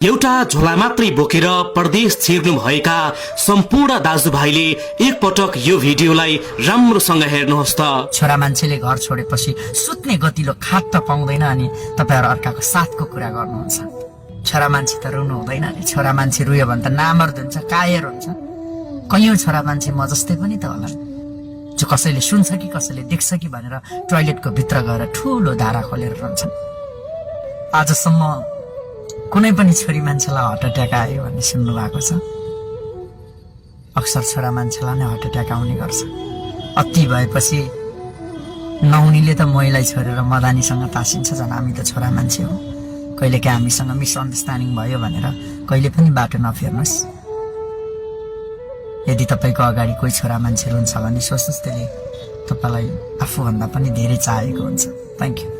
एउटा झोला मात्रै बोकेर परदेश छिर्नु भएका सम्पूर्ण दाजुभाइले एकपटक यो भिडियोलाई राम्रोसँग हेर्नुहोस् त। छोरा मान्छेले घर छोडेपछि सुत्ने गतिलो खाट त पाउँदैन अनि तपाईहरु अर्काको साथको कुरा गर्नुहुन्छ। छोरा मान्छे त रुनु हुँदैन नि, छोरा मान्छे रुयो भने त नामर्द हुन्छ, कायर हुन्छ। कयौं छोरा मान्छे म जस्तै पनि त होला, जो कसैले सुन्छ कि कसैले देख्छ कि भनेर टोयलेटको भित्र गएर ठूलो धारा खोलेर रहन्छन्। आजसम्म कुनै पनि छोरी मान्छेलाई हार्ट एट्याक आयो भन्ने सुन्नु भएको छ? अक्सर छोरा मान्छेलाई नै हार्ट एट्याक आउने गर्छ। अति भएपछि नहुनेले त महिला छोडेर मदानीसँग तासिन्छ, झन् हामी त छोरा मान्छे हो। कहिलेकाहीँ हामीसँग मिसअन्डरस्ट्यान्डिङ भयो भनेर कहिले पनि बाटो नफेर्नुहोस्। यदि तपाईको अगाडि कोही छोरा मान्छे हुन्छ भने सोच्नुहोस्, त्यसले तपाईलाई आफूभन्दा पनि धेरै चाहेको हुन्छ। Thank you.